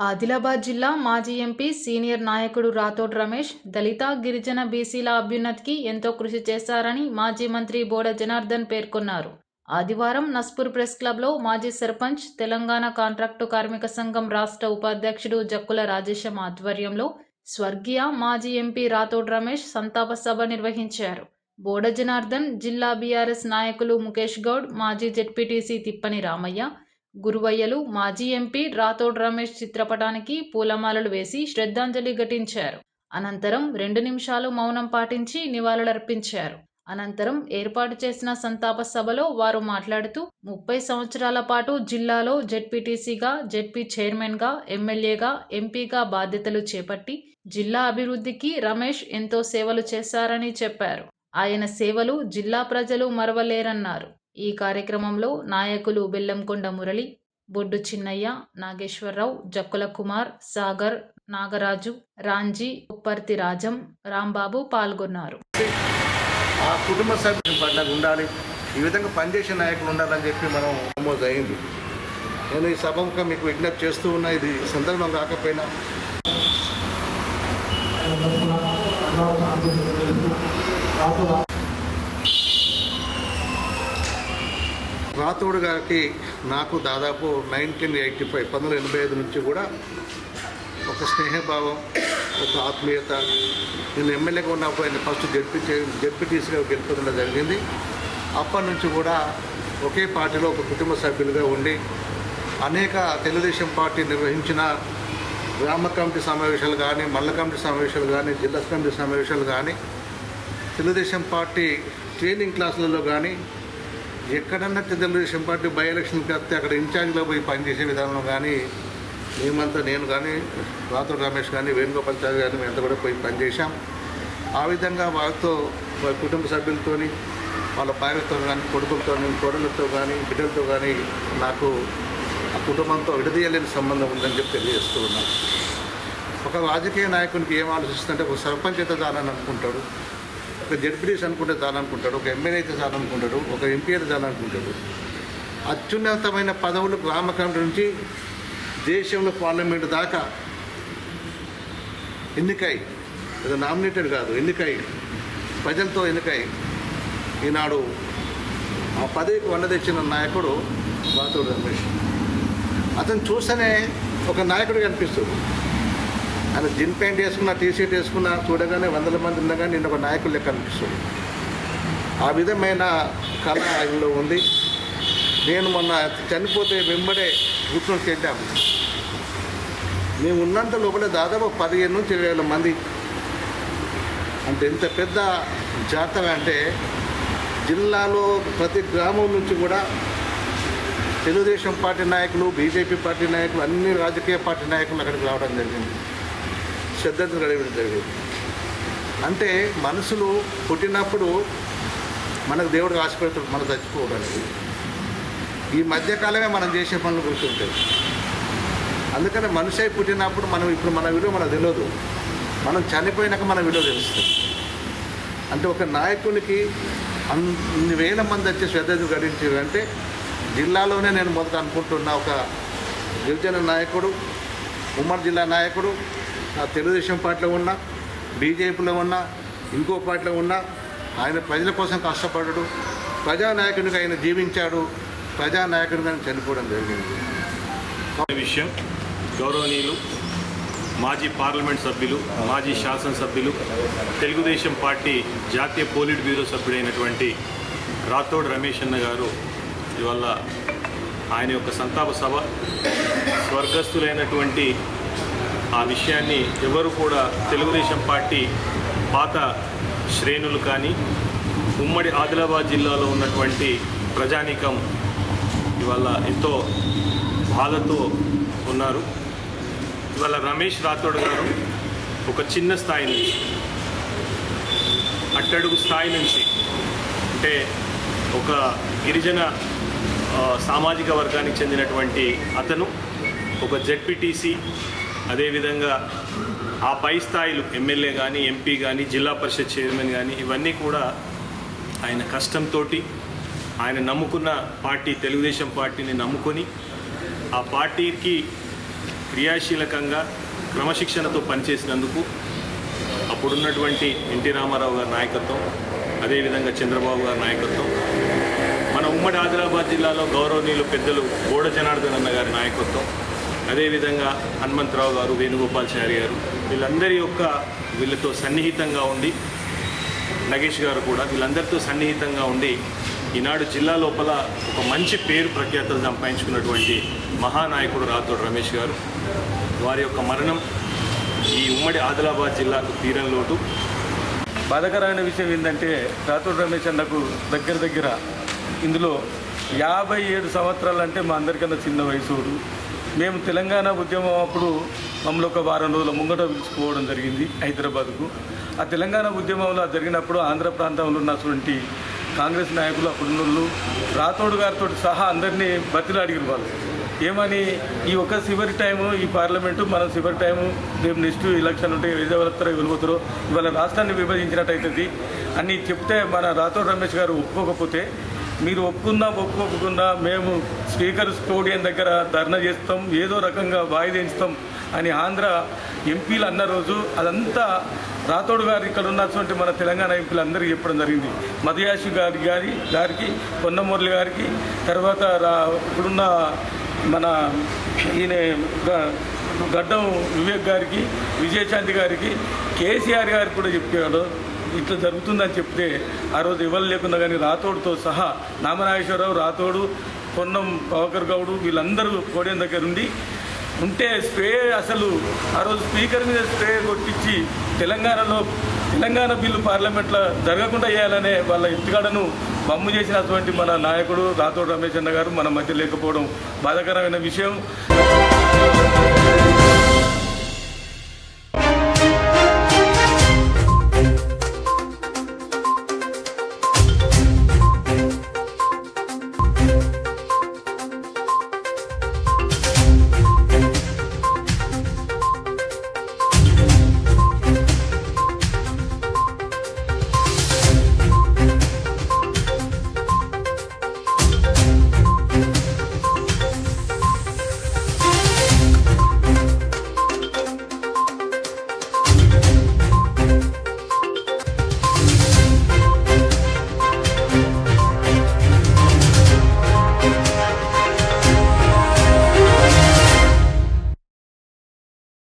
ఆదిలాబాద్ జిల్లా మాజీ MP senior నాయకుడు రాథోడ్ రమేష్ దళిత, గిరిజన, బీసీల అభ్యున్నతికి ఎంతో కృషి చేశారని మాజీ మంత్రి బోడ జనార్దన్ పేర్కొన్నారు. ఆదివారం నస్పూర్ ప్రెస్ క్లబ్లో మాజీ సర్పంచ్, తెలంగాణ కాంట్రాక్టు కార్మిక సంఘం రాష్ట్ర ఉపాధ్యక్షుడు జక్కుల రాజేశం ఆధ్వర్యంలో స్వర్గీయ మాజీ ఎంపీ రాథోడ్ రమేష్ సంతాప సభ నిర్వహించారు. బోడ జనార్దన్, జిల్లా బీఆర్ఎస్ నాయకులు ముఖేష్ గౌడ్, మాజీ జెడ్పీటీసీ తిప్పని రామయ్య, గురువయ్యలు, మాజీ ఎంపీ రాథోడ్ రమేష్ చిత్రపటానికి పూలమాలలు వేసి శ్రద్ధాంజలి ఘటించారు. అనంతరం 2 నిమిషాలు మౌనం పాటించి నివాళులర్పించారు. అనంతరం ఏర్పాటు చేసిన సంతాప సభలో వారు మాట్లాడుతూ 30 సంవత్సరాల పాటు జిల్లాలో జెడ్పీటీసీగా, జెడ్పీ చైర్మన్గా, ఎమ్మెల్యేగా, ఎంపీగా బాధ్యతలు చేపట్టి జిల్లా అభివృద్ధికి రమేష్ ఎంతో సేవలు చేశారని చెప్పారు. ఆయన సేవలు జిల్లా ప్రజలు మరవలేరన్నారు. ఈ కార్యక్రమంలో నాయకులు బెల్లంకొండ మురళి, బొడ్డు చిన్నయ్య, నాగేశ్వరరావు, జక్కుల కుమార్, సాగర్, నాగరాజు, రాంజీ, ఉప్పర్తి రాజం, రాంబాబు పాల్గొన్నారు. ఆ కుటుంబ సభ్యులు పండుగ ఉండాలి, ఈ విధంగా పనిచేసే నాయకులు ఉండాలని చెప్పి మనం నమోదు అయింది. నేను ఈ సభముఖం మీకు విజ్ఞప్తి చేస్తూ ఉన్నా, ఇది సందర్భం కాకపోయినా రాథోడ్ గారికి నాకు దాదాపు 1985 నుంచి కూడా ఒక స్నేహభావం, ఒక ఆత్మీయత. నేను ఎమ్మెల్యేగా ఉన్నప్పుడు ఆయన ఫస్ట్ జెడ్పీటీసీగా గెలుపొందడం జరిగింది. అప్పటి నుంచి కూడా ఒకే పార్టీలో ఒక కుటుంబ సభ్యులుగా ఉండి అనేక తెలుగుదేశం పార్టీ నిర్వహించిన గ్రామ కమిటీ సమావేశాలు కానీ, మండల కమిటీ సమావేశాలు కానీ, జిల్లా కమిటీ సమావేశాలు కానీ, తెలుగుదేశం పార్టీ ట్రైనింగ్ క్లాసులలో కానీ, ఎక్కడన్నా తెలుగుదేశం పార్టీ బై ఎలక్షన్కి వస్తే అక్కడ ఇన్ఛార్జ్లో పోయి పనిచేసే విధానంలో కానీ నేను కానీ రాథోడ్ రమేష్ కానీ, వేణుగోపాల్చారి కానీ మేమంతా కూడా పోయి పనిచేశాం. ఆ విధంగా వాళ్ళతో, వాళ్ళ కుటుంబ సభ్యులతో, వాళ్ళ భార్యతో కానీ, కొడుకులతో, కోడలతో కానీ, బిడ్డలతో కానీ నాకు ఆ కుటుంబంతో విడదీయలేని సంబంధం ఉందని చెప్పి తెలియజేస్తూ ఉన్నాను. ఒక రాజకీయ నాయకునికి ఏం ఆలోచిస్తుంటే, ఒక సర్పంచ్ అయితే చాలని అనుకుంటాడు, ఒక జెడ్పీటీసీ అనుకుంటే చాలనుకుంటాడు, ఒక ఎమ్మెల్యే అయితే చాలనుకుంటాడు, ఒక ఎంపీ అయితే చాలనుకుంటాడు. అత్యున్నతమైన పదవులు గ్రామ కమిటీ నుంచి దేశంలో పార్లమెంటు దాకా ఎన్నికై, ఇది నామినేటెడ్ కాదు, ఎన్నికై, ప్రజలతో ఎన్నికై ఈనాడు ఆ పదవికి వండ తెచ్చిన నాయకుడు రాథోడ్ రమేష్. అతను చూస్తేనే ఒక నాయకుడు కనిపిస్తుంది. ఆయన జిన్ ప్యాంట్ వేసుకున్న, టీషర్ట్ వేసుకున్న చూడగానే 100 మంది ఉండగానే నేను ఒక నాయకుడు లెక్క అనిపిస్తుంది. ఆ విధమైన కళ ఆయనలో ఉంది. నేను మొన్న చనిపోతే వెంబడే కూర్చొని చేద్దాము. మేము ఉన్నంత లోపల దాదాపు 15 నుంచి 20,000 మంది. అంటే ఎంత పెద్ద జాతర అంటే జిల్లాలో ప్రతి గ్రామం నుంచి కూడా తెలుగుదేశం పార్టీ నాయకులు, బీజేపీ పార్టీ నాయకులు, అన్ని రాజకీయ పార్టీ నాయకులు అక్కడికి రావడం జరిగింది, శ్రద్ధను గడవడం జరిగింది. అంటే మనుషులు పుట్టినప్పుడు మనకు దేవుడు ఆశపెడతాడు మనం చచ్చిపోవడానికి. ఈ మధ్యకాలమే మనం చేసే పనులు గుర్తుంటాయి. అందుకని మనిషి పుట్టినప్పుడు మనం ఇప్పుడు మన విలువ మనకు తెలియదు, మనం చనిపోయినాక మన విలువ తెలుస్తుంది. అంటే ఒక నాయకునికి అన్ని వేల మంది వచ్చి శ్రద్ధను గడించారంటే జిల్లాలోనే నేను మొదట అనుకుంటున్న ఒక గిరిజన నాయకుడు, ఉమ్మడి జిల్లా నాయకుడు, తెలుగుదేశం పార్టీలో ఉన్నా, బీజేపీలో ఉన్నా, ఇంకో పార్టీలో ఉన్నా, ఆయన ప్రజల కోసం కష్టపడ్డాడు, ప్రజానాయకునిగా ఆయన జీవించాడు, ప్రజానాయకునిగా చనిపోవడం జరిగింది. విషయం గౌరవనీయులు మాజీ పార్లమెంట్ సభ్యులు, మాజీ శాసనసభ్యులు, తెలుగుదేశం పార్టీ జాతీయ పోలిట్ బ్యూరో సభ్యుడైనటువంటి రాథోడ్ రమేష్ అన్న గారు ఇవాళ ఆయన యొక్క సంతాప సభ, స్వర్గస్థులైనటువంటి ఆ విషయాన్ని ఎవరు కూడా తెలుగుదేశం పార్టీ పాత శ్రేణులు కానీ, ఉమ్మడి ఆదిలాబాద్ జిల్లాలో ఉన్నటువంటి ప్రజానీకం ఇవాళ ఎంతో బాధతో ఉన్నారు. ఇవాళ రమేష్ రాథోడ్ గారు ఒక చిన్న స్థాయి నుంచి, అట్టడుగు స్థాయి నుంచి, అంటే ఒక గిరిజన సామాజిక వర్గానికి చెందినటువంటి అతను ఒక జెడ్పీటీసీ, అదేవిధంగా ఆ పై స్థాయిలు ఎమ్మెల్యే కానీ, ఎంపీ కానీ, జిల్లా పరిషత్ చైర్మన్ కానీ, ఇవన్నీ కూడా ఆయన కష్టంతో, ఆయన నమ్ముకున్న పార్టీ తెలుగుదేశం పార్టీని నమ్ముకొని ఆ పార్టీకి క్రియాశీలకంగా క్రమశిక్షణతో పనిచేసినందుకు అప్పుడున్నటువంటి ఎన్టీ రామారావు గారి నాయకత్వం, అదేవిధంగా చంద్రబాబు గారి నాయకత్వం, మన ఉమ్మడి ఆదిలాబాద్ జిల్లాలో గౌరవనీయులు పెద్దలు బోడ జనార్దన్ అన్న గారి నాయకత్వం, అదేవిధంగా హనుమంతరావు గారు, వేణుగోపాల్చారి గారు, వీళ్ళతో సన్నిహితంగా ఉండి, నగేష్ గారు కూడా వీళ్ళందరితో సన్నిహితంగా ఉండి ఈనాడు జిల్లా లోపల ఒక మంచి పేరు ప్రఖ్యాతలు సంపాదించుకున్నటువంటి మహానాయకుడు రాథోడ్ రమేష్ గారు. వారి యొక్క మరణం ఈ ఉమ్మడి ఆదిలాబాద్ జిల్లాకు తీరని లోటు. బాధాకరమైన విషయం ఏంటంటే రాథోడ్ రమేష్ అన్నకు దగ్గర ఇందులో 57 సంవత్సరాలు అంటే మా అందరికన్నా చిన్న వయసుడు. మేము తెలంగాణ ఉద్యమం అప్పుడు మమ్మల్ని ఒక వారం రోజుల ముంగట పిలుచుకోవడం జరిగింది హైదరాబాద్కు. ఆ తెలంగాణ ఉద్యమంలో జరిగినప్పుడు ఆంధ్ర ప్రాంతంలో ఉన్నటువంటి కాంగ్రెస్ నాయకులు అప్పుడున్నోళ్ళు రాథోడ్ గారితో సహా అందరినీ బతిలో అడిగిన వాళ్ళు ఏమని, ఈ ఒక చివరి టైము ఈ పార్లమెంటు మనం చివరి టైము, రేపు నెక్స్ట్ ఎలక్షన్ ఉంటే ఎవరెవరు వెళ్ళిపోతారో ఇవాళ రాష్ట్రాన్ని విభజించినట్టు అవుతుంది అని చెప్తే మన రాథోడ్ రమేష్ గారు ఒప్పుకోకపోతే, మీరు ఒప్పుకోకుండా మేము స్పీకర్ స్టూడియం దగ్గర ధర్నా చేస్తాం, ఏదో రకంగా వాయిదేస్తాం అని ఆంధ్ర ఎంపీలు అన్న రోజు అదంతా రాథోడ్ గారు ఇక్కడ ఉన్నటువంటి మన తెలంగాణ ఎంపీలు అందరికీ చెప్పడం జరిగింది. మధుయాషి గారికి పొన్నమురళి గారికి, తర్వాత ఇప్పుడున్న మన ఈయన గడ్డం వివేక్ గారికి, విజయశాంతి గారికి, కేసీఆర్ గారికి కూడా చెప్పాడు ఇట్లా జరుగుతుందని చెప్తే ఆ రోజు ఎవరు లేకున్నా కానీ రాథోడ్తో సహా నామనాగేశ్వరరావు, రాథోడు, పొన్నం పవకర్ గౌడు వీళ్ళందరూ పోడియం దగ్గర ఉంటే స్ప్రే అసలు ఆ రోజు స్పీకర్ మీద స్ప్రే కొట్టించి తెలంగాణ బిల్లు పార్లమెంట్లో జరగకుండా చేయాలనే వాళ్ళ ఎత్తుగడను బమ్ము చేసినటువంటి మన నాయకుడు రాథోడ్ రమేష్ అన్న గారు మన మధ్య లేకపోవడం బాధాకరమైన విషయం.